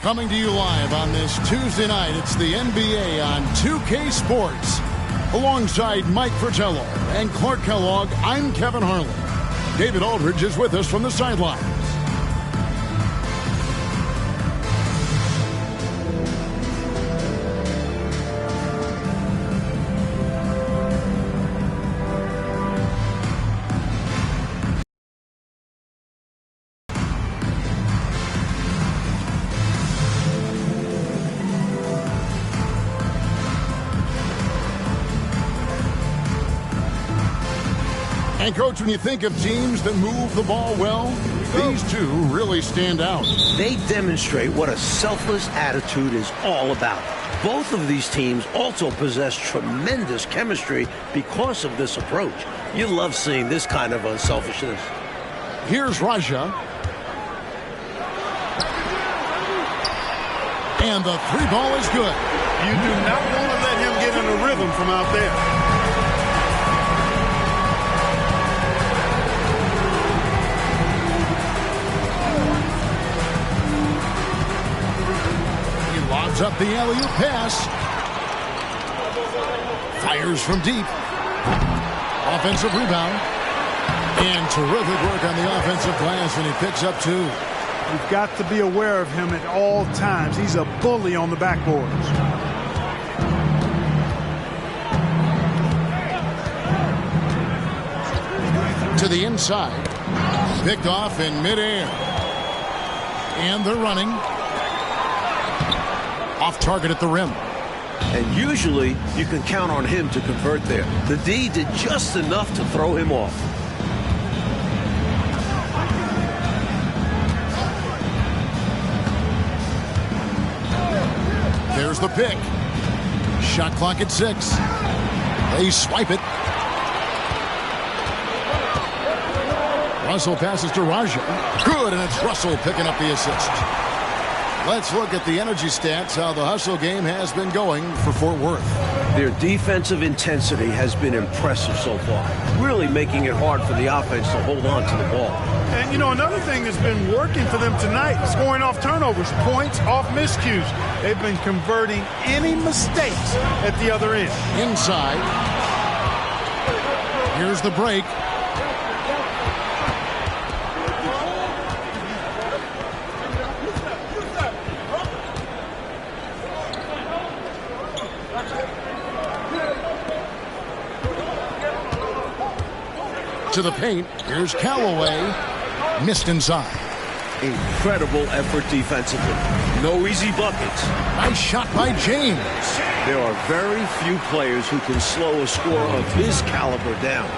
Coming to you live on this Tuesday night, it's the NBA on 2K Sports. Alongside Mike Fratello and Clark Kellogg, I'm Kevin Harlan. David Aldridge is with us from the sidelines. And, Coach, when you think of teams that move the ball well, these two really stand out. They demonstrate what a selfless attitude is all about. Both of these teams also possess tremendous chemistry because of this approach. You love seeing this kind of unselfishness. Here's Raja. And the three ball is good. You do not want to let him get in a rhythm from out there. Up the alley-oop pass. Fires from deep. Offensive rebound. And terrific work on the offensive glass, and he picks up two. You've got to be aware of him at all times. He's a bully on the backboards. To the inside. Picked off in midair. And they're running. Off target at the rim. And usually you can count on him to convert there. The D did just enough to throw him off. There's the pick. Shot clock at 6. They swipe it. Russell passes to Raja. Good, and it's Russell picking up the assist. Let's look at the energy stats, how the hustle game has been going for Fort Worth. Their defensive intensity has been impressive so far, really making it hard for the offense to hold on to the ball. And, you know, another thing that's been working for them tonight, scoring off turnovers, points off miscues. They've been converting any mistakes at the other end. Inside. Here's the break. To the paint. Here's Callaway. Missed inside. Incredible effort defensively. No easy buckets. Nice shot by James. There are very few players who can slow a score of his caliber down.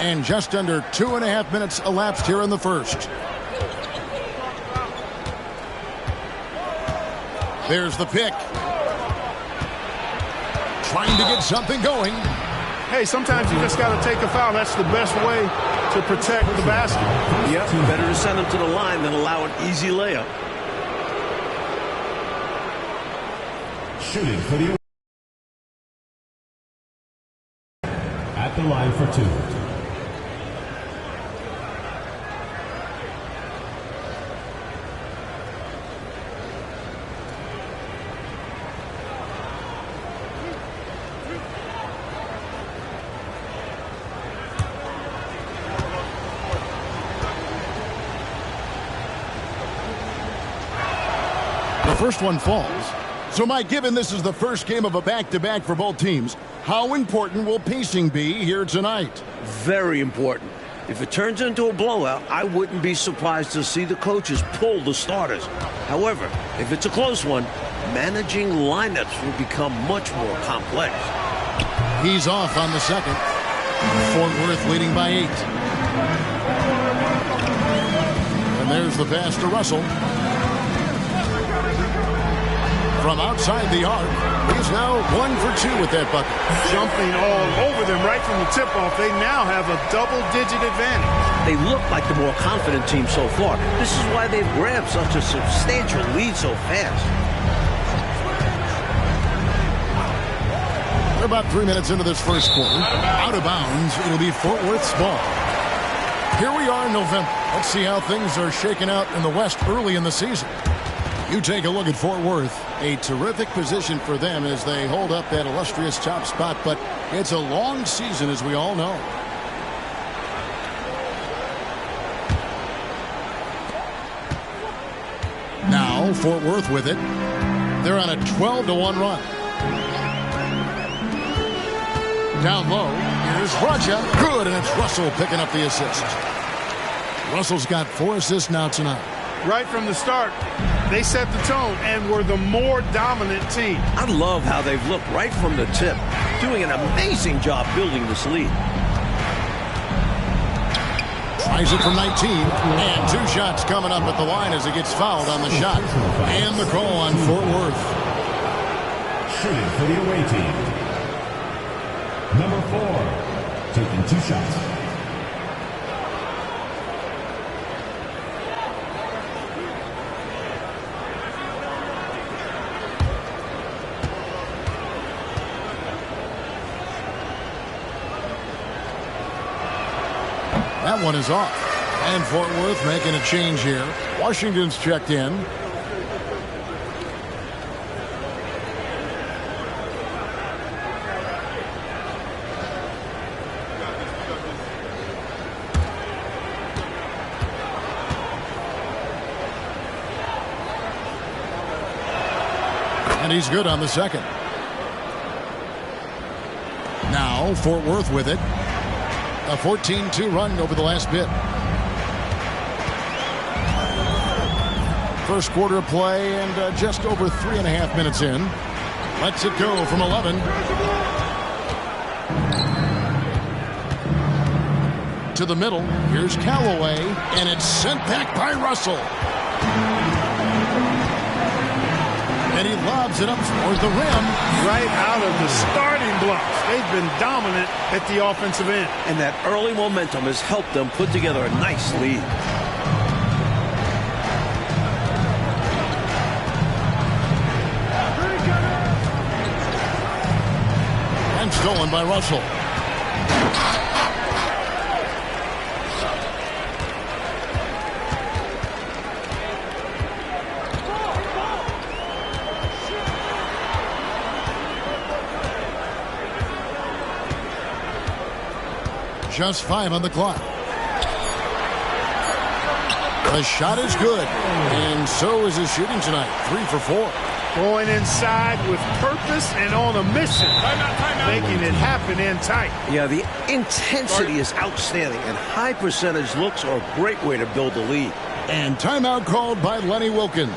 And just under 2.5 minutes elapsed here in the first. There's the pick. Trying to get something going. Hey, sometimes you just got to take a foul. That's the best way to protect the basket. Yep, better to send him to the line than allow an easy layup. Shooting for the at the line for two. The first one falls. So, Mike, given this is the first game of a back-to-back for both teams, how important will pacing be here tonight? Very important. If it turns into a blowout, I wouldn't be surprised to see the coaches pull the starters. However, if it's a close one, managing lineups will become much more complex. He's off on the second. Fort Worth leading by 8. And there's the pass to Russell. From outside the arc, he's now 1 for 2 with that bucket. Jumping all over them right from the tip-off. They now have a double-digit advantage. They look like the more confident team so far. This is why they've grabbed such a substantial lead so fast. We're about 3 minutes into this first quarter. Out of bounds, it'll be Fort Worth's ball. Here we are in November. Let's see how things are shaking out in the West early in the season. You take a look at Fort Worth. A terrific position for them as they hold up that illustrious top spot, but it's a long season, as we all know. Now Fort Worth with it. They're on a 12-1 run. Down low, here's Raja. Good, and it's Russell picking up the assist. Russell's got 4 assists now tonight. Right from the start, they set the tone and were the more dominant team. I love how they've looked right from the tip, doing an amazing job building this lead. Tries it from 19, and 2 shots coming up at the line as he gets fouled on the shot. And the call on Fort Worth. Shooting for the away team. Number 4, taking 2 shots. That one is off. And Fort Worth making a change here. Washington's checked in. And he's good on the second. Now Fort Worth with it. A 14-2 run over the last bit. First quarter of play and just over 3.5 minutes in. Lets it go from 11. To the middle. Here's Callaway, and it's sent back by Russell. And he lobs it up toward the rim. Right out of the starting blocks. They've been dominant at the offensive end. And that early momentum has helped them put together a nice lead. And stolen by Russell. Just 5 on the clock. The shot is good, and so is his shooting tonight. 3 for 4. Going inside with purpose and on a mission. Making it happen in tight. Yeah, the intensity is outstanding, and high percentage looks are a great way to build a lead. And timeout called by Lenny Wilkens.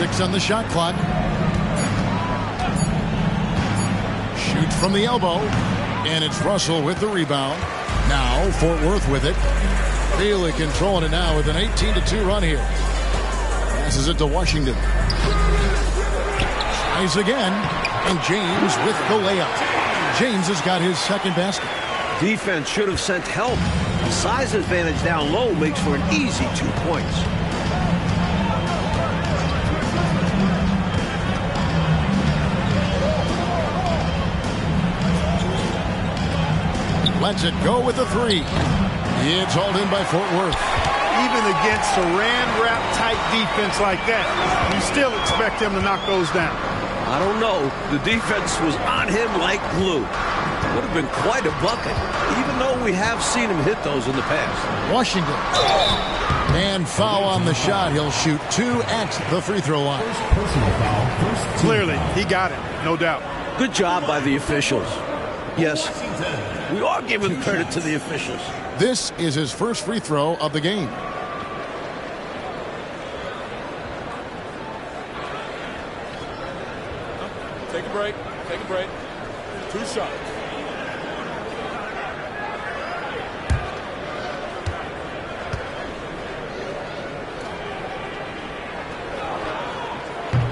6 on the shot clock. Shoots from the elbow. And it's Russell with the rebound. Now Fort Worth with it. Feely controlling it now with an 18-2 run here. Passes it to Washington. Tries again. And James with the layup. James has got his second basket. Defense should have sent help. The size advantage down low makes for an easy 2 points. Lets it go with the 3. It's hauled in by Fort Worth. Even against saran wrap tight defense like that, you still expect him to knock those down. I don't know. The defense was on him like glue. Would have been quite a bucket, even though we have seen him hit those in the past. Washington. And foul on the shot. He'll shoot 2 at the free throw line. Personal foul. Clearly, he got it, no doubt. Good job by the officials. Yes, we are giving credit to the officials. This is his first free throw of the game. Take a break. Take a break. 2 shots.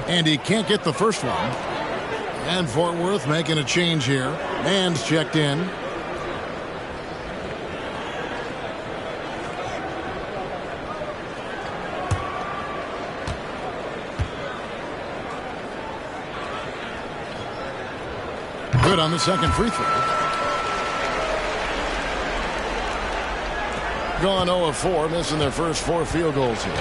And he can't get the first one. And Fort Worth making a change here. Mann's checked in. Good on the second free throw. Gone 0 of 4, missing their first 4 field goals here.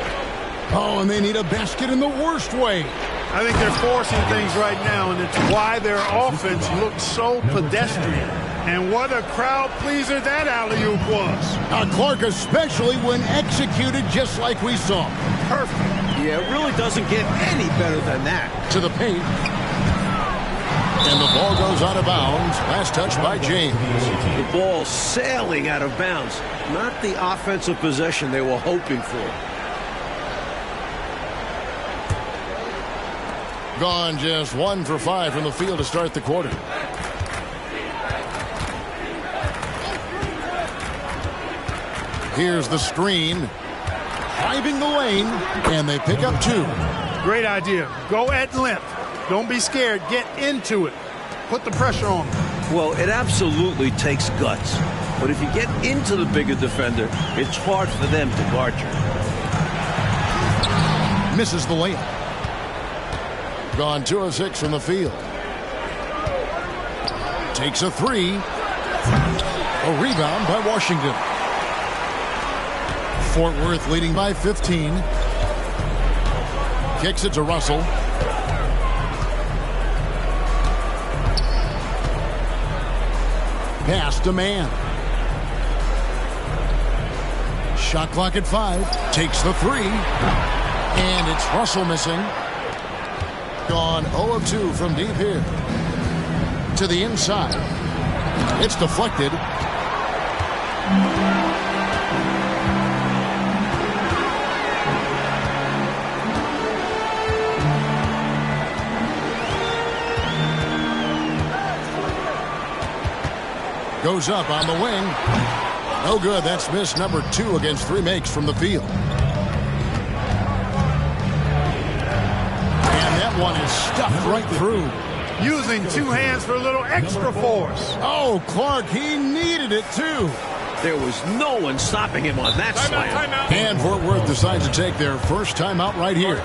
Oh, and they need a basket in the worst way. I think they're forcing things right now, and it's why their offense looks so pedestrian. And what a crowd pleaser that alley-oop was. Clark, especially when executed just like we saw. Perfect. Yeah, it really doesn't get any better than that. To the paint. And the ball goes out of bounds. Last touch by James. The ball sailing out of bounds. Not the offensive possession they were hoping for. Gone just 1 for 5 from the field to start the quarter. Here's the screen. Driving the lane. And they pick up 2. Great idea. Go at length. Don't be scared. Get into it. Put the pressure on them. Well, it absolutely takes guts. But if you get into the bigger defender, it's hard for them to guard you. Misses the layup. Gone 2 of 6 from the field. Takes a 3. A rebound by Washington. Fort Worth leading by 15. Kicks it to Russell. Pass to Mann. Shot clock at 5. Takes the 3. And it's Russell missing. Gone 0 of 2 from deep here. To the inside. It's deflected. Goes up on the wing. No good. That's miss number 2 against 3 makes from the field. One is stuffed right through. Using 2 hands for a little extra force. Oh, Clark, he needed it too. There was no one stopping him on that slam. And Fort Worth decides to take their first timeout right here.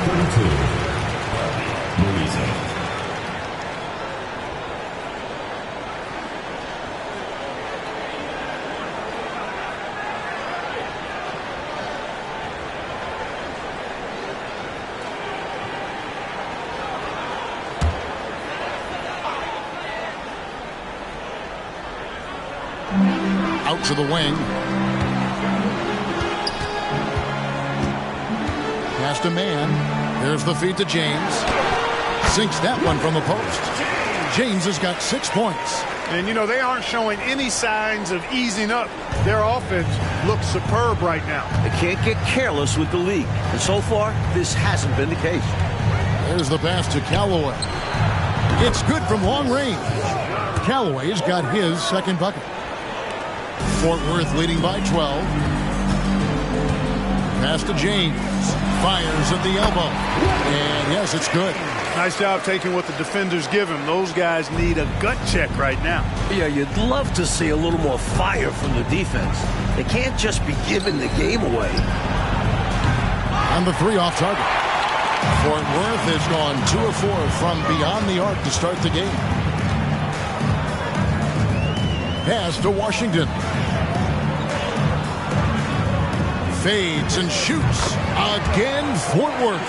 32, Louisa. Out to the wing. Past a man. There's the feed to James. Sinks that one from the post. James has got 6 points. And, you know, they aren't showing any signs of easing up. Their offense looks superb right now. They can't get careless with the lead. And so far, this hasn't been the case. There's the pass to Callaway. It's good from long range. Callaway's got his second bucket. Fort Worth leading by 12. Pass to James. Fires at the elbow. And yes, it's good. Nice job taking what the defenders give him. Those guys need a gut check right now. Yeah, you'd love to see a little more fire from the defense. They can't just be giving the game away. On the 3 off target. Fort Worth has gone 2 of 4 from beyond the arc to start the game. Pass to Washington. Fades and shoots. Again, Fort Worth.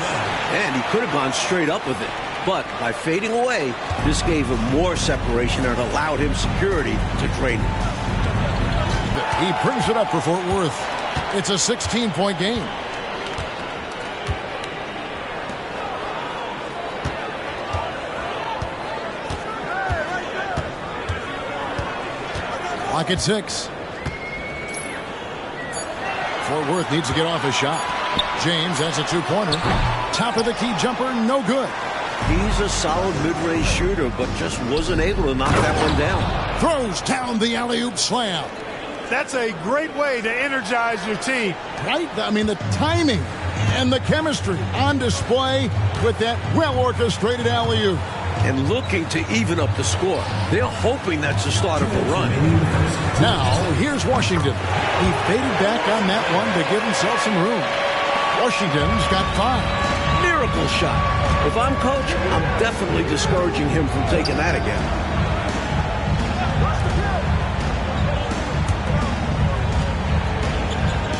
And he could have gone straight up with it. But by fading away, this gave him more separation and allowed him security to drain it. He brings it up for Fort Worth. It's a 16-point game. Clock at 6. Fort Worth needs to get off his shot. James, that's a 2-pointer. Top of the key jumper, no good. He's a solid mid-range shooter, but just wasn't able to knock that one down. Throws down the alley-oop slam. That's a great way to energize your team. Right? I mean, the timing and the chemistry on display with that well-orchestrated alley-oop. And looking to even up the score. They're hoping that's the start of a run. Now, here's Washington. He faded back on that one to give himself some room. Washington's got 5. Miracle shot. If I'm coach, I'm definitely discouraging him from taking that again.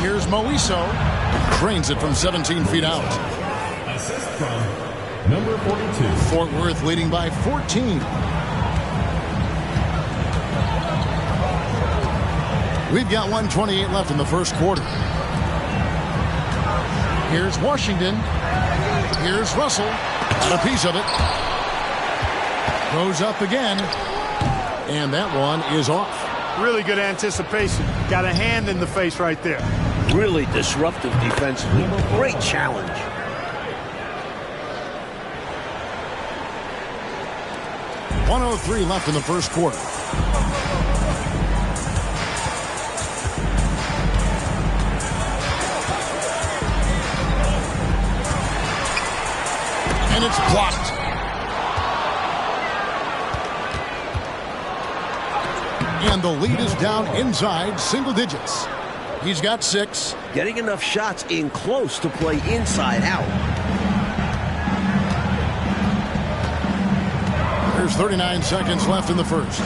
Here's Moiso. Cranes it from 17 feet out. Assist from number 42. Fort Worth leading by 14. We've got 1:28 left in the first quarter. Here's Washington. Here's Russell. Got a piece of it. Goes up again. And that one is off. Really good anticipation. Got a hand in the face right there. Really disruptive defensively. Great challenge. .103 left in the first quarter. And it's blocked. And the lead is down inside single digits. He's got 6. Getting enough shots in close to play inside out. There's 39 seconds left in the first.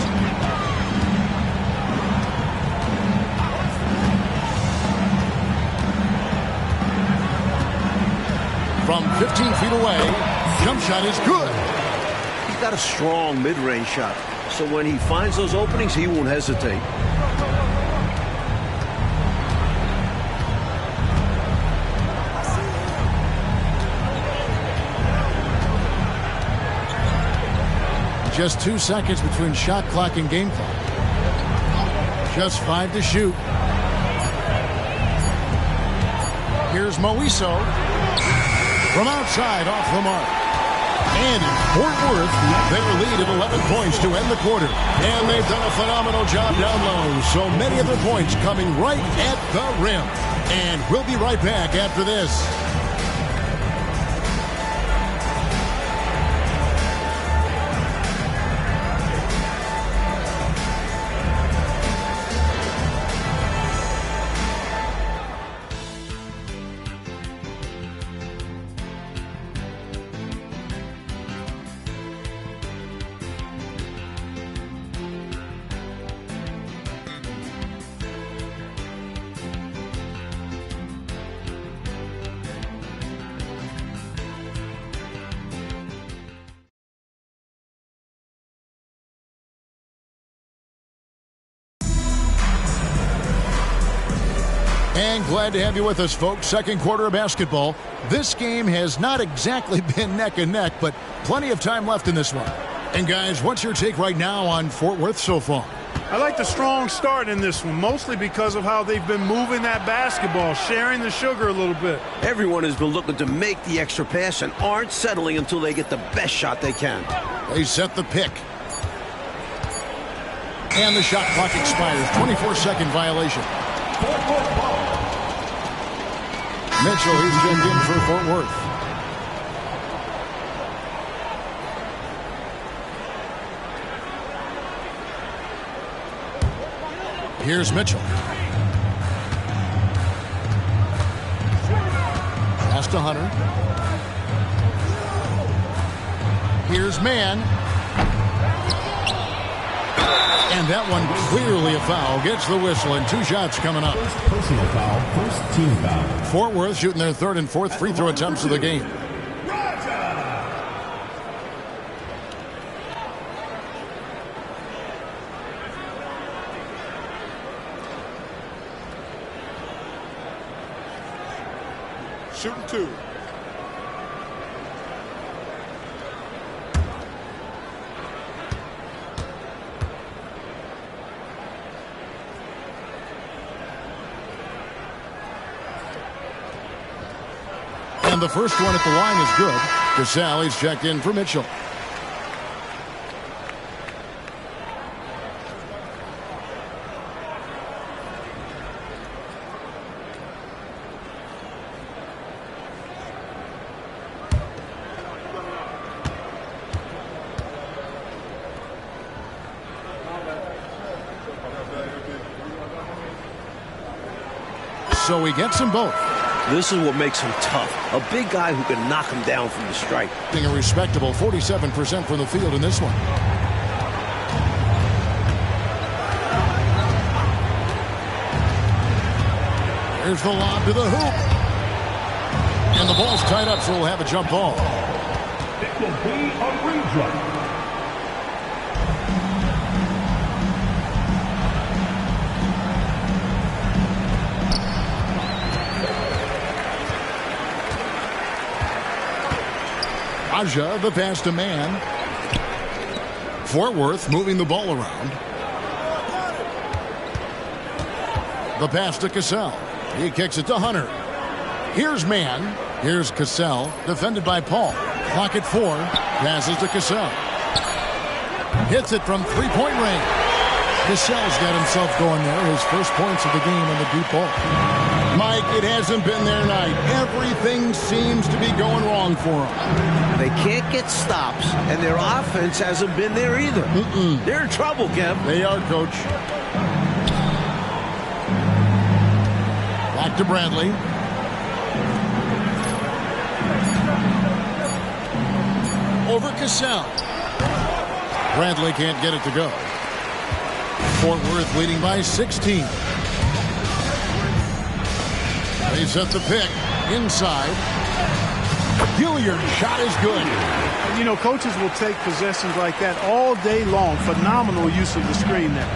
From 15 feet away, jump shot is good. He's got a strong mid-range shot. So when he finds those openings, he won't hesitate. Just 2 seconds between shot clock and game clock. Just 5 to shoot. Here's Moiso. From outside, off the mark. And Fort Worth, their lead at 11 points to end the quarter. And they've done a phenomenal job down low. So many of their points coming right at the rim. And we'll be right back after this. And glad to have you with us, folks. Second quarter of basketball. This game has not exactly been neck and neck, but plenty of time left in this one. And guys, what's your take right now on Fort Worth so far? I like the strong start in this one, mostly because of how they've been moving that basketball, sharing the sugar a little bit. Everyone has been looking to make the extra pass and aren't settling until they get the best shot they can. They set the pick. And the shot clock expires. 24-second violation. Mitchell, he's checked in for Fort Worth. Here's Mitchell. Pass to Hunter. Here's Mann. And that one clearly a foul. Gets the whistle, and 2 shots coming up. First personal foul, first team foul. Fort Worth shooting their 3rd and 4th free throw attempts of the game. Shooting 2. And the first one at the line is good. Casale, he's checked in for Mitchell. So he gets them both. This is what makes him tough. A big guy who can knock him down from the stripe. Being a respectable 47% from the field in this one. Here's the lob to the hoop. And the ball's tied up, so we'll have a jump ball. It will be a redraw. Raja, the pass to Mann. Fort Worth moving the ball around. The pass to Cassell. He kicks it to Hunter. Here's Mann. Here's Cassell, defended by Paul. Clock at 4. Passes to Cassell. Hits it from 3-point range. Cassell's got himself going there. His first points of the game on the deep ball. Mike, it hasn't been their night. Everything seems to be going wrong for them. They can't get stops, and their offense hasn't been there either. They're in trouble, Kev. They are, Coach. Back to Bradley. Over Cassell. Bradley can't get it to go. Fort Worth leading by 16. They set the pick inside. Hilliard shot is good. You know, coaches will take possessions like that all day long. Phenomenal use of the screen there.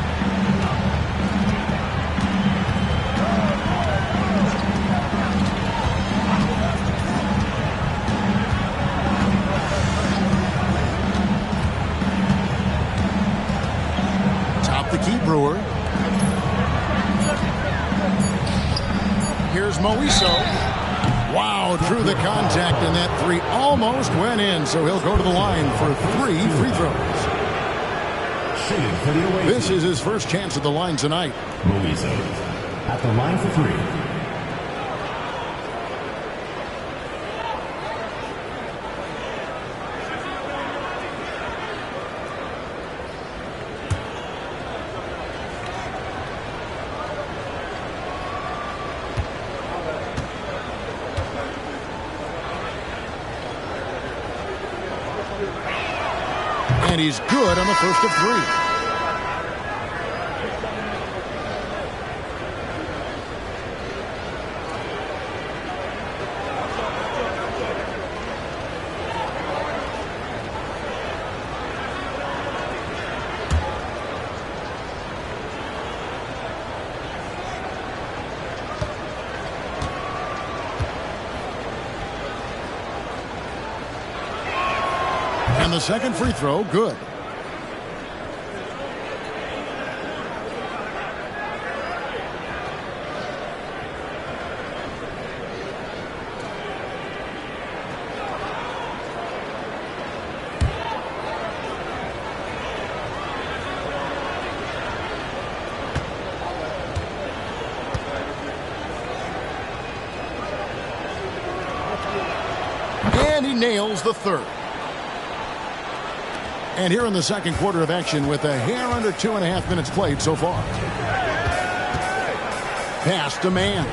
Top the key, Brewer. Here's Moiso. Wow, through the contact, and that 3 almost went in, so he'll go to the line for 3 free throws. This is his first chance at the line tonight. Moiso at the line for 3. And he's good on the first of 3. And the second free throw, good. And he nails the third. And here in the second quarter of action with a hair under 2.5 minutes played so far. Pass to man.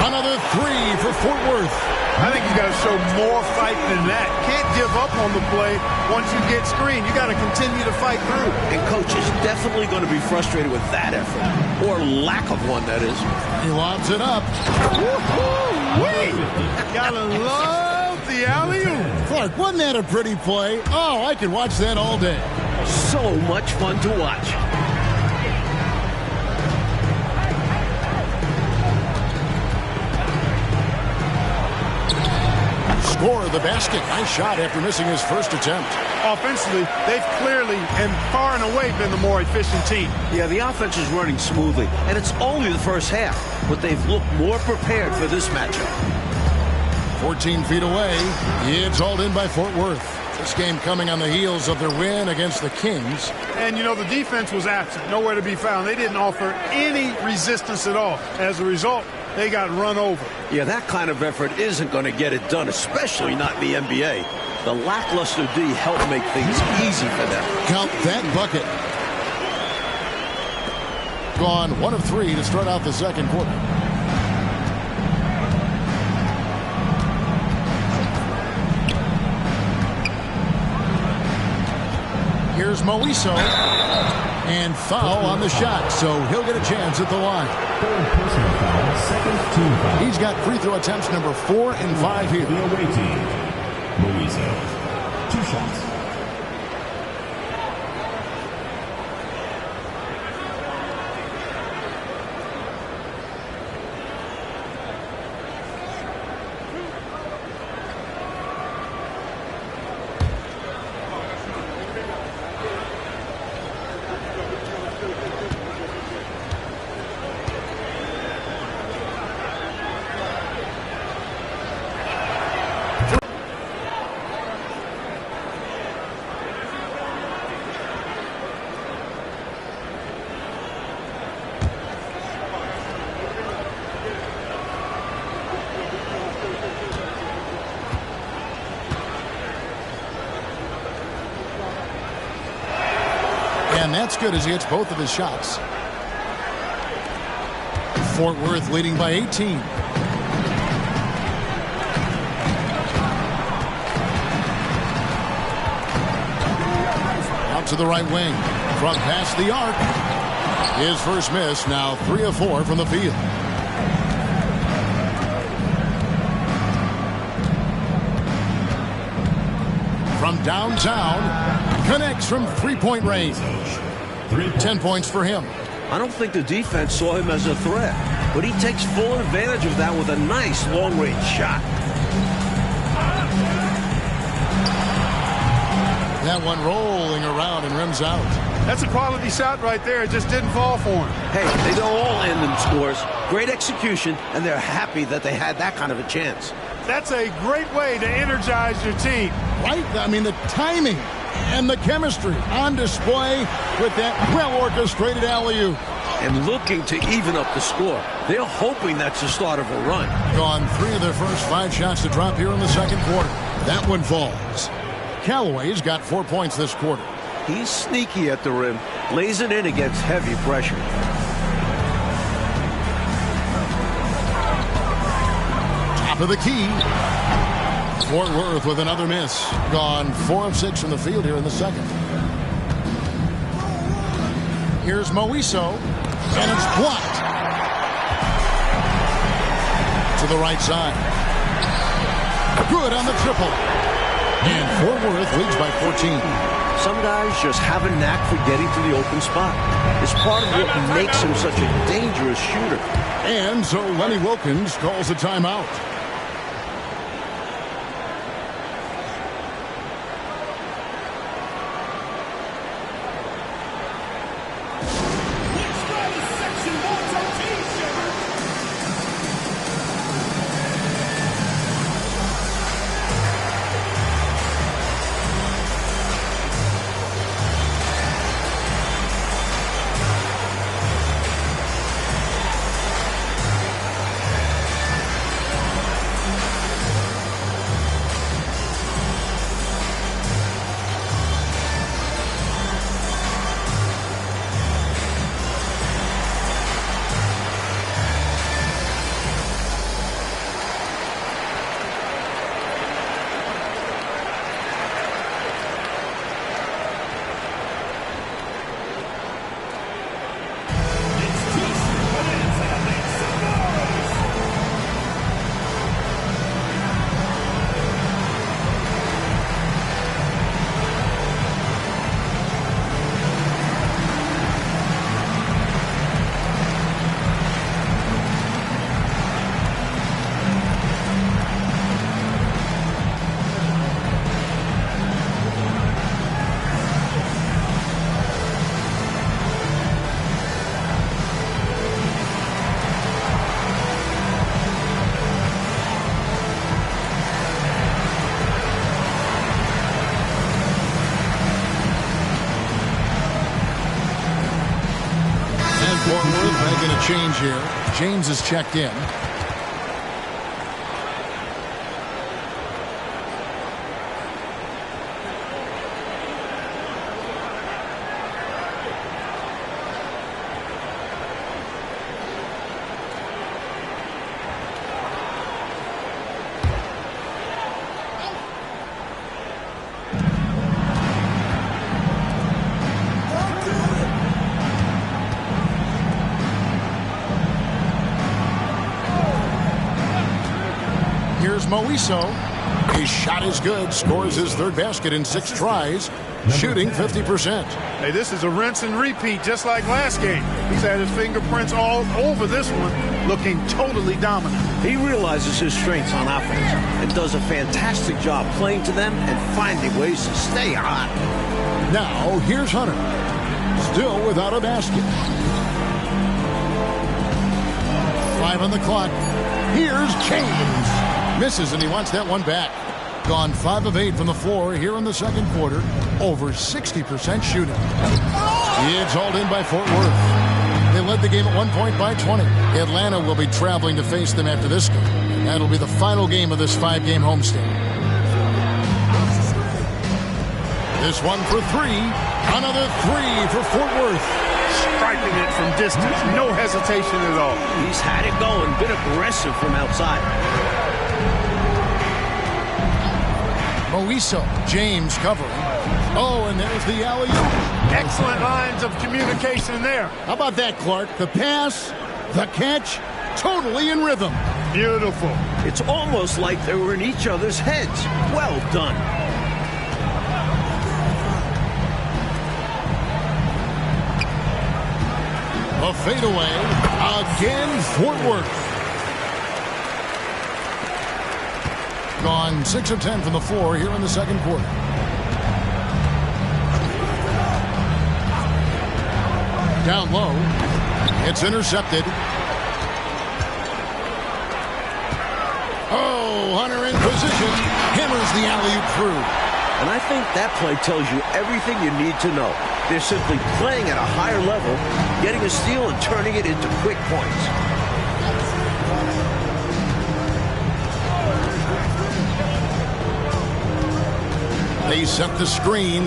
Another three for Fort Worth. I think you got to show more fight than that. Can't give up on the play once you get screened. You got to continue to fight through. And coach is definitely going to be frustrated with that effort, or lack of one, that is. He lobs it up. Woo-hoo-wee! Gotta love the alley-oop. Clark, wasn't that a pretty play? Oh, I could watch that all day. So much fun to watch. Score the basket. Nice shot after missing his first attempt. Offensively, they've clearly and far and away been the more efficient team. Yeah, the offense is running smoothly, and it's only the first half, but they've looked more prepared for this matchup. 14 feet away. It's hauled in by Fort Worth. This game coming on the heels of their win against the Kings. And, you know, the defense was absent, nowhere to be found. They didn't offer any resistance at all. As a result, they got run over. Yeah, that kind of effort isn't going to get it done, especially not in the NBA. The lackluster D helped make things easy for them. Count that bucket. Gone 1 of 3 to start out the second quarter. Here's Moiso. And foul on the shot, so he'll get a chance at the line. Third personal foul, second team foul. He's got free throw attempts number 4 and 5 here. The away team, Louisa. 2 shots. And that's good as he hits both of his shots. Fort Worth leading by 18. Out to the right wing. From past the arc. His first miss, now 3 of 4 from the field. From downtown. Connects from three-point range. 10 points for him. I don't think the defense saw him as a threat, but he takes full advantage of that with a nice long-range shot. That one rolling around and rims out. That's a quality shot right there. It just didn't fall for him. Hey, they don't all end in scores. Great execution, and they're happy that they had that kind of a chance. That's a great way to energize your team. Right? I mean, the timing and the chemistry on display with that well-orchestrated alley-oop. And looking to even up the score. They're hoping that's the start of a run. Gone 3 of their first 5 shots to drop here in the second quarter. That one falls. Callaway's got 4 points this quarter. He's sneaky at the rim, lays it in against heavy pressure. Top of the key. Fort Worth with another miss. Gone 4 of 6 from the field here in the second. Here's Moiso, and it's blocked. To the right side. Good on the triple. And Fort Worth leads by 14. Some guys just have a knack for getting to the open spot. It's part of what makes him such a dangerous shooter. And so Lenny Wilkens calls a timeout. Fort Worth making a change here. James is checked in. Moiso. His shot is good. Scores his third basket in 6 tries. Shooting 50%. Hey, this is a rinse and repeat just like last game. He's had his fingerprints all over this one, looking totally dominant. He realizes his strengths on offense and does a fantastic job playing to them and finding ways to stay hot. Now, here's Hunter. Still without a basket. 5 on the clock. Here's James. Misses, and he wants that one back. Gone 5 of 8 from the floor here in the second quarter. Over 60% shooting. It's hauled in by Fort Worth. They led the game at one point by 20. Atlanta will be traveling to face them after this game. That'll be the final game of this 5-game homestand. This one for 3. Another 3 for Fort Worth. Striping it from distance. No hesitation at all. He's had it going. Been aggressive from outside. Moiso. James covering. Oh, and there's the alley-oop. Excellent lines of communication there. How about that, Clark? The pass, the catch, totally in rhythm. Beautiful. It's almost like they were in each other's heads. Well done. A fadeaway. Again, Fort Worth. Gone 6 of 10 from the floor here in the second quarter. Down low. It's intercepted. Oh, Hunter in position. Hammers the alley-oop through. And I think that play tells you everything you need to know. They're simply playing at a higher level, getting a steal and turning it into quick points. They set the screen.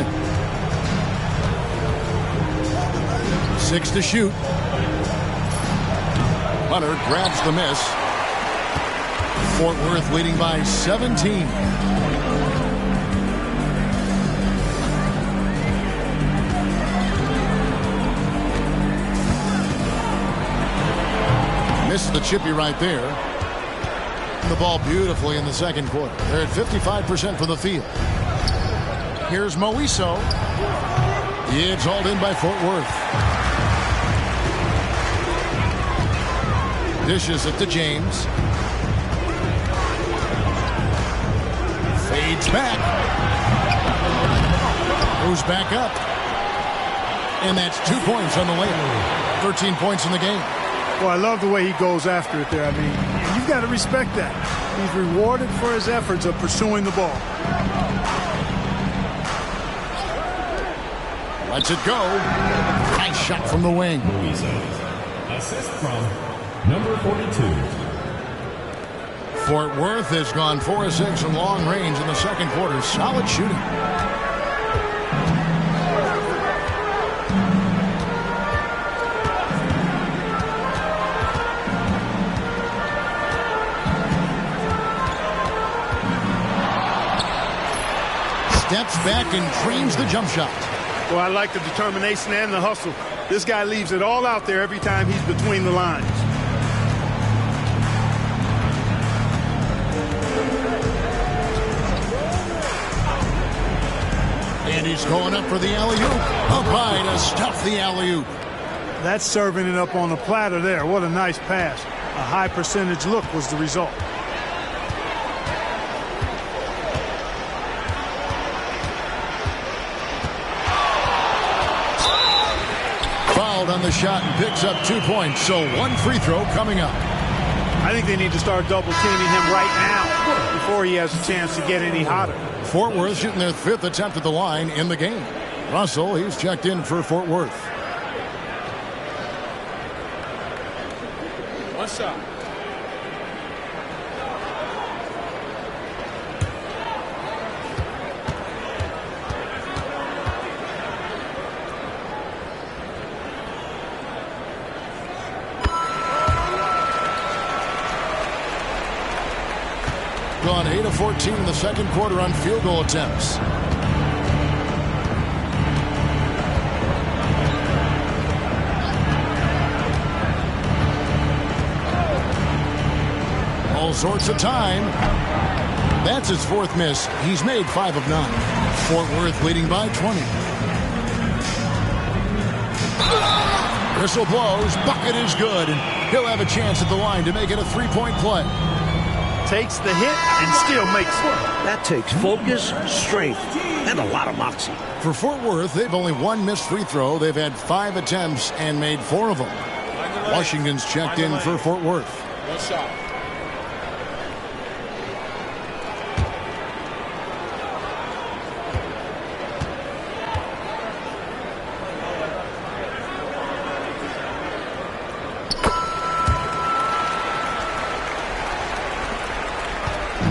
6 to shoot. Hunter grabs the miss. Fort Worth leading by 17. Missed the chippy right there. The ball beautifully in the second quarter. They're at 55% for the field. Here's Moiso. It's hauled in by Fort Worth. Dishes it to James. Fades back. Goes back up. And that's 2 points on the layup. 13 points in the game. Well, I love the way he goes after it there. I mean, you've got to respect that. He's rewarded for his efforts of pursuing the ball. Lets it go. Nice shot from the wing. Assist from number 42. Fort Worth has gone 4 of 6 from long range in the second quarter. Solid shooting. Steps back and trains the jump shot. Well, I like the determination and the hustle. This guy leaves it all out there every time he's between the lines. And he's going up for the alley-oop. Up high to stuff the alley-oop. That's serving it up on a platter there. What a nice pass. A high percentage look was the result. On the shot and picks up 2 points. So 1 free throw coming up. I think they need to start double teaming him right now before he has a chance to get any hotter. Fort Worth shooting their 5th attempt at the line in the game. Russell, he's checked in for Fort Worth. One shot. Gone 8 of 14 in the second quarter on field goal attempts. All sorts of time. That's his 4th miss. He's made 5 of 9. Fort Worth leading by 20. Whistle blows. Bucket is good. And he'll have a chance at the line to make it a 3-point play. Takes the hit and still makes it. That takes focus, strength, and a lot of moxie. For Fort Worth, they've only 1 missed free throw. They've had 5 attempts and made 4 of them. Washington's checked in for Fort Worth. One shot.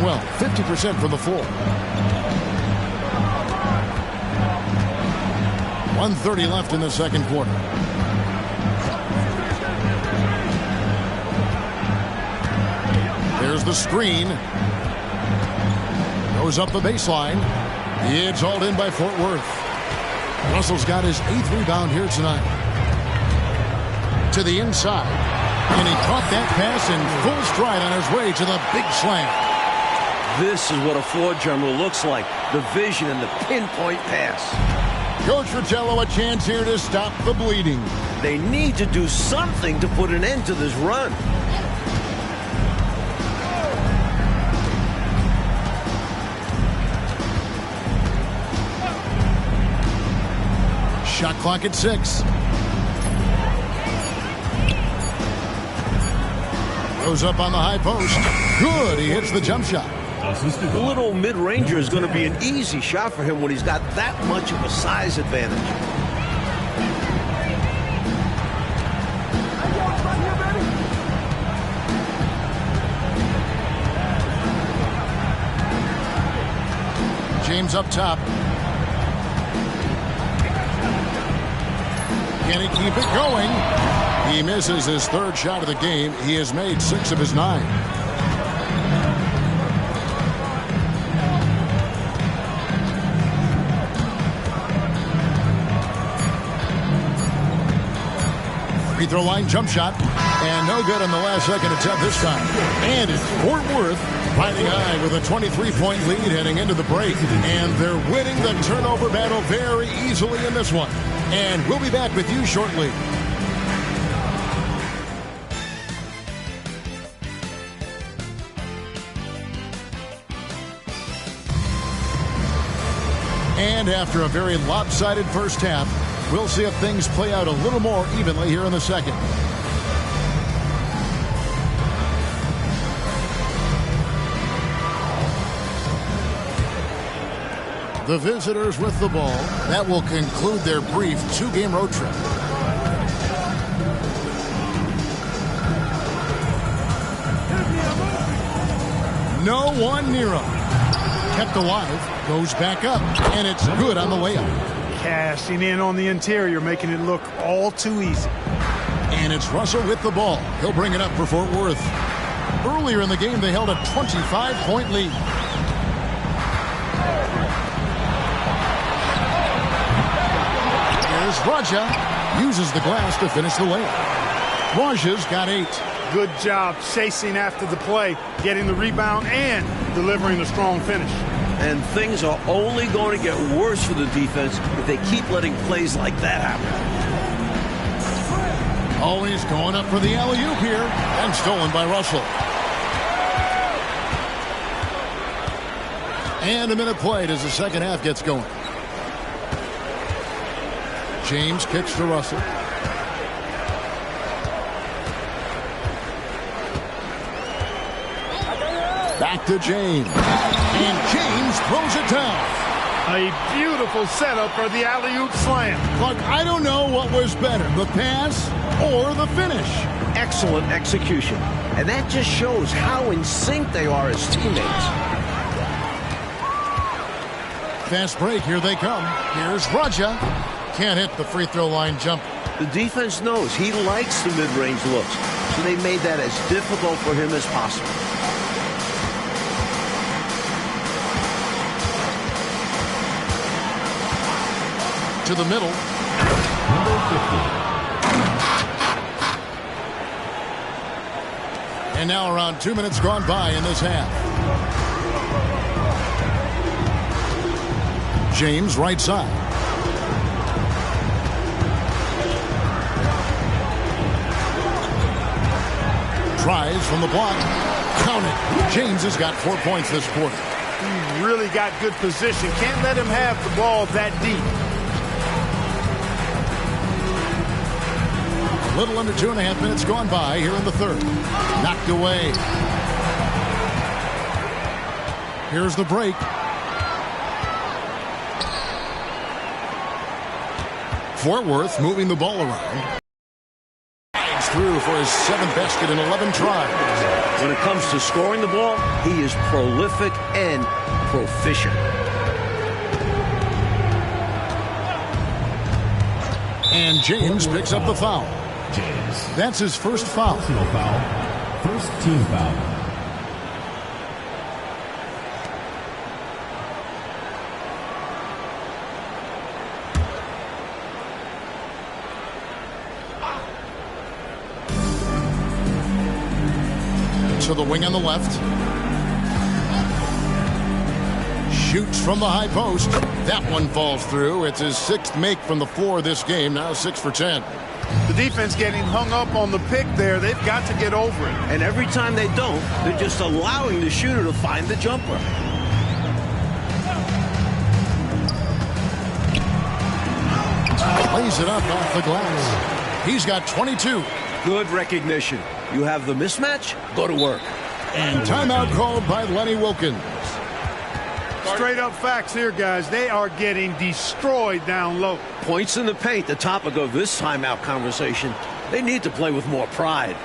Well, 50% from the floor. 1:30 left in the second quarter. There's the screen. Goes up the baseline. It's hauled in by Fort Worth. Russell's got his 8th rebound here tonight. To the inside. And he caught that pass in full stride on his way to the big slam. This is what a floor general looks like. The vision and the pinpoint pass. Coach Fratello, a chance here to stop the bleeding. They need to do something to put an end to this run. Shot clock at 6. Goes up on the high post. Good, he hits the jump shot. The little mid-ranger is going to be an easy shot for him when he's got that much of a size advantage. James up top. Can he keep it going? He misses his 3rd shot of the game. He has made 6 of his 9. Free throw line jump shot. And And no good on the last second attempt this time. And it's Fort Worth riding high with a 23-point lead heading into the break. And they're winning the turnover battle very easily in this one. And we'll be back with you shortly. And after a very lopsided first half, we'll see if things play out a little more evenly here in the second. The visitors with the ball. That will conclude their brief two-game road trip. No one near him. Kept alive, goes back up, and it's good on the layup. Cashing in on the interior, making it look all too easy. And it's Russell with the ball. He'll bring it up for Fort Worth. Earlier in the game, they held a 25-point lead. Here's Raja. Uses the glass to finish the layup. Raja's got 8. Good job chasing after the play, getting the rebound, and delivering a strong finish. And things are only going to get worse for the defense if they keep letting plays like that happen. Always going up for the alley-oop here, and stolen by Russell. And a minute played as the second half gets going. James kicks to Russell. Back to James. And James throws it down. A beautiful setup for the alley-oop slam. Look, I don't know what was better, the pass or the finish. Excellent execution. And that just shows how in sync they are as teammates. Fast break, here they come. Here's Raja. Can't hit the free throw line jump. The defense knows he likes the mid-range looks, so they made that as difficult for him as possible. To the middle. Number 50. And now around 2 minutes gone by in this half. James right side. Tries from the block. Count it. James has got 4 points this quarter. He really got good position. Can't let him have the ball that deep. A little under 2.5 minutes gone by here in the third. Knocked away. Here's the break. Fort Worth moving the ball around. Slides through for his 7th basket in 11 tries. When it comes to scoring the ball, he is prolific and proficient. And James picks up the foul. James. That's his first foul. Personal foul. First team foul. To the wing on the left. Shoots from the high post. That one falls through. It's his 6th make from the floor this game. Now 6 for 10. The defense getting hung up on the pick there. They've got to get over it. And every time they don't, they're just allowing the shooter to find the jumper. Lays it up off the glass. He's got 22. Good recognition. You have the mismatch, go to work. And timeout called by Lenny Wilkins. Straight up facts here, guys. They are getting destroyed down low. Points in the paint, the topic of this timeout conversation. They need to play with more pride.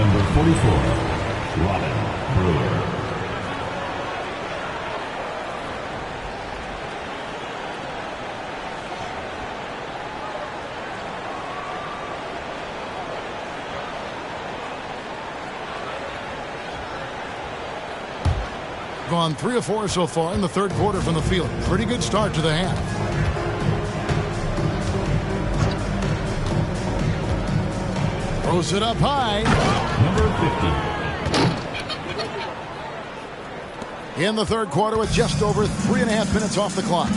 Number 44, Robin Brewer. Gone 3 of 4 so far in the third quarter from the field. Pretty good start to the half. Throws it up high. Number 50. In the third quarter with just over 3.5 minutes off the clock.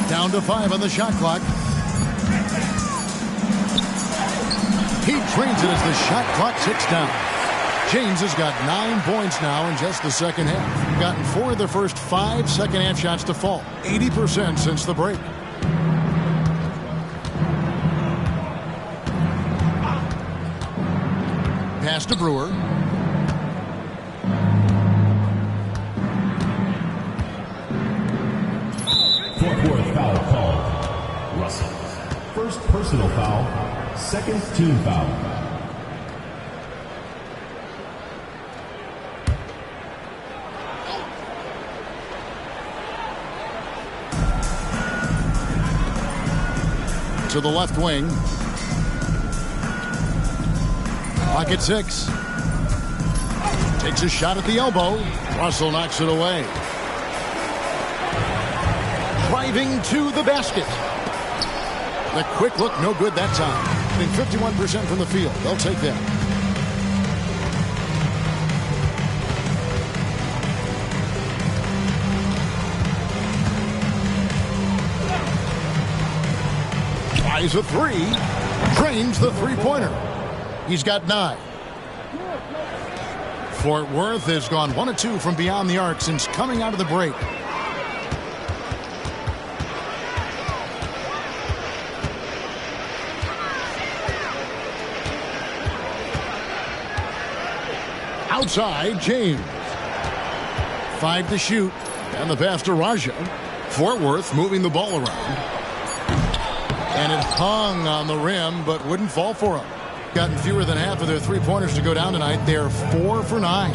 Down to 5 on the shot clock. He drains it as the shot clock ticks down. James has got 9 points now in just the second half. Gotten 4 of the first 5 second half shots to fall. 80% since the break. Pass to Brewer. Fort Worth foul called. Russell. First personal foul. Second team foul. To the left wing. Pocket 6. Takes a shot at the elbow. Russell knocks it away. Driving to the basket. The quick look, no good that time. I think 51% from the field. They'll take that. Tries a 3. Drains the three-pointer. He's got 9. Fort Worth has gone 1 of 2 from beyond the arc since coming out of the break. Outside, James. 5 to shoot. And the pass to Raja. Fort Worth moving the ball around. And it hung on the rim, but wouldn't fall for them. Gotten fewer than half of their three-pointers to go down tonight. They're 4 for 9.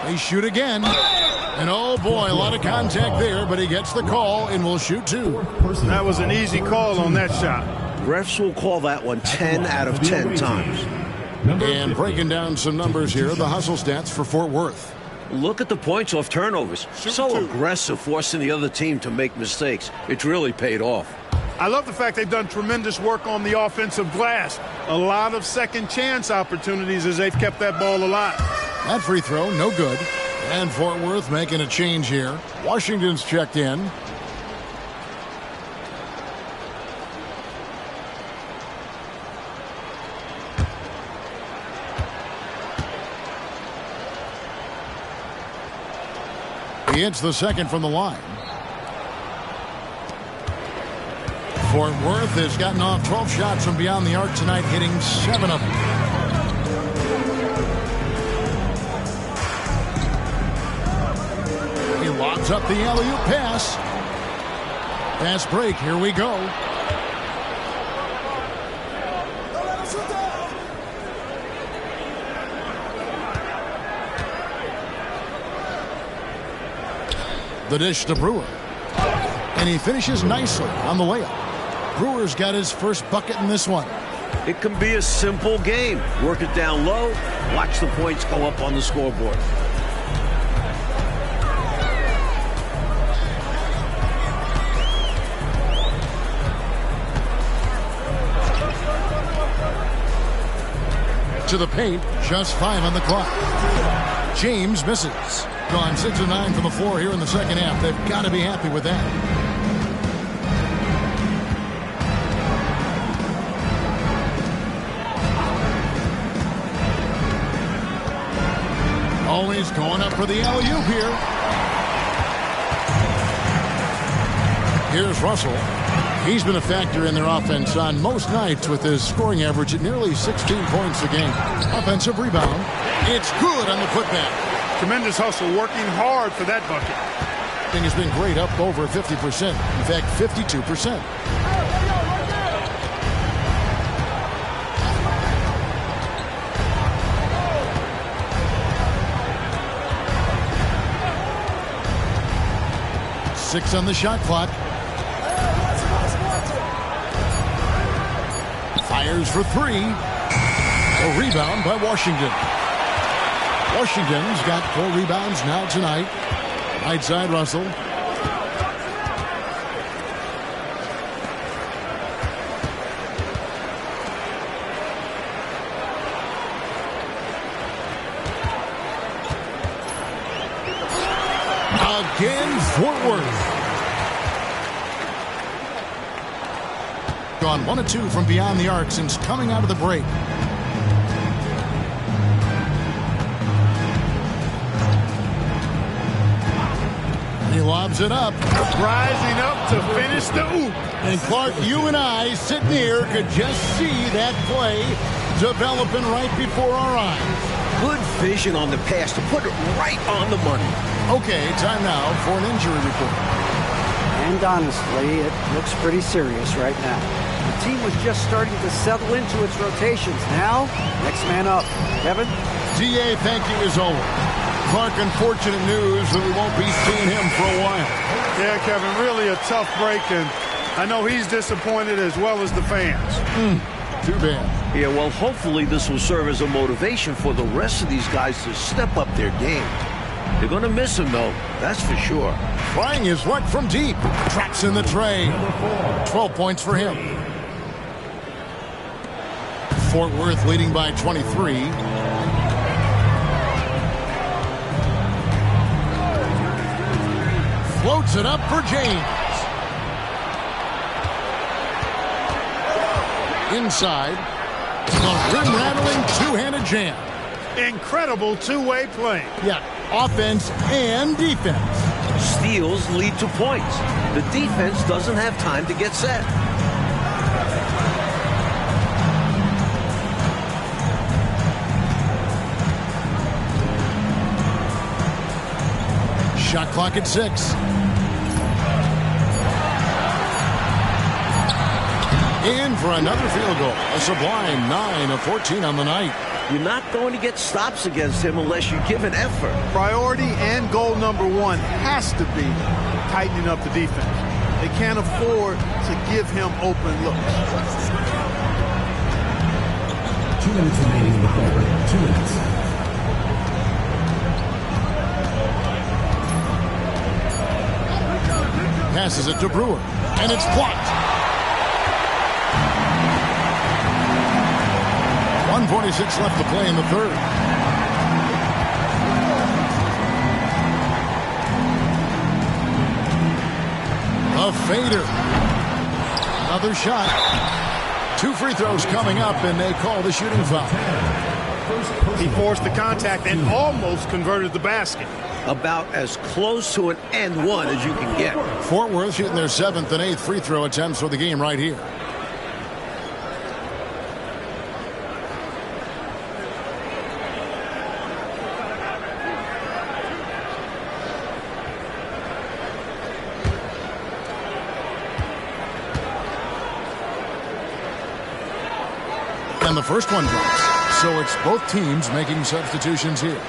They shoot again. And oh boy, a lot of contact there, but he gets the call and will shoot 2. That was an easy call on that shot. Refs will call that one 10 out of 10 times. And breaking down some numbers here, the hustle stats for Fort Worth. Look at the points off turnovers. So aggressive, forcing the other team to make mistakes. It's really paid off. I love the fact they've done tremendous work on the offensive glass. A lot of second chance opportunities as they've kept that ball alive. That free throw, no good. And Fort Worth making a change here. Washington's checked in. He hits the second from the line. Fort Worth has gotten off 12 shots from beyond the arc tonight, hitting 7 of them. He lobs up the alley-oop pass. Fast break, here we go. The dish to Brewer. And he finishes nicely on the layup. Brewer's got his first bucket in this one. It can be a simple game. Work it down low. Watch the points go up on the scoreboard. To the paint, just 5 on the clock. James misses. Gone 6 of 9 from the floor here in the second half. They've got to be happy with that. Always going up for the alley-oop here. Here's Russell. He's been a factor in their offense on most nights with his scoring average at nearly 16 points a game. Offensive rebound. It's good on the putback. Tremendous hustle, working hard for that bucket. Thing has been great, up over 50%. In fact, 52%. Six on the shot clock. Fires for three. A rebound by Washington. Washington's got 4 rebounds now tonight. Right side, Russell. Again, Fort Worth. Gone 1 of 2 from beyond the arc since coming out of the break. He lobs it up. Rising up to finish the oop. And Clark, you and I sitting here could just see that play developing right before our eyes. Good vision on the pass to put it right on the money. Okay, time now for an injury report. And honestly, it looks pretty serious right now. The team was just starting to settle into its rotations. Now, next man up. Kevin? DA, thank you as always. Clark, unfortunate news that we won't be seeing him for a while. Yeah, Kevin, really a tough break, and I know he's disappointed as well as the fans. Too bad. Yeah, well, hopefully this will serve as a motivation for the rest of these guys to step up their game. They're going to miss him, though. That's for sure. Trying his luck from deep. Traps in the tray. 12 points for him. Fort Worth leading by 23. Floats it up for James. Inside. A rim-rattling two-handed jam. Incredible two-way play. Yeah, offense and defense. Steals lead to points. The defense doesn't have time to get set. Shot clock at 6. In for another field goal. A sublime 9 of 14 on the night. You're not going to get stops against him unless you give an effort. Priority and goal number 1 has to be tightening up the defense. They can't afford to give him open looks. 2 minutes remaining in the third. 2 minutes. Passes it to Brewer, and it's blocked. 1:46 left to play in the third. A fader. Another shot. 2 free throws coming up, and they call the shooting foul. He forced the contact and almost converted the basket. About as close to an and one as you can get. Fort Worth shooting their 7th and 8th free throw attempts for the game right here. And the first one drops. So it's both teams making substitutions here.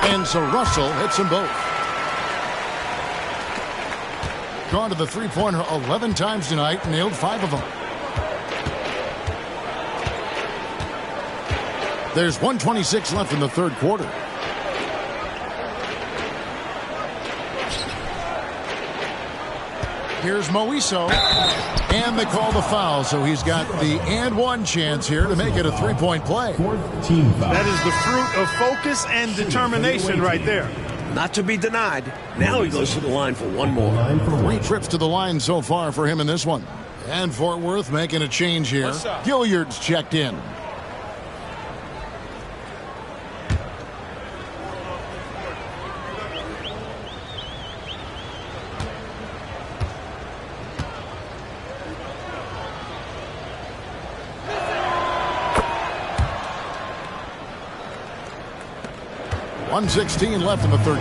And so Russell hits them both. Gone to the three-pointer 11 times tonight, nailed 5 of them. There's 1:26 left in the third quarter. Here's Moiso. And they call the foul, so he's got the and one chance here to make it a 3-point play. Team foul. That is the fruit of focus and determination right there. Not to be denied. Now he goes to the line for one more. 3 trips to the line so far for him in this one. And Fort Worth making a change here. Gilliard's checked in. .116 left in the third.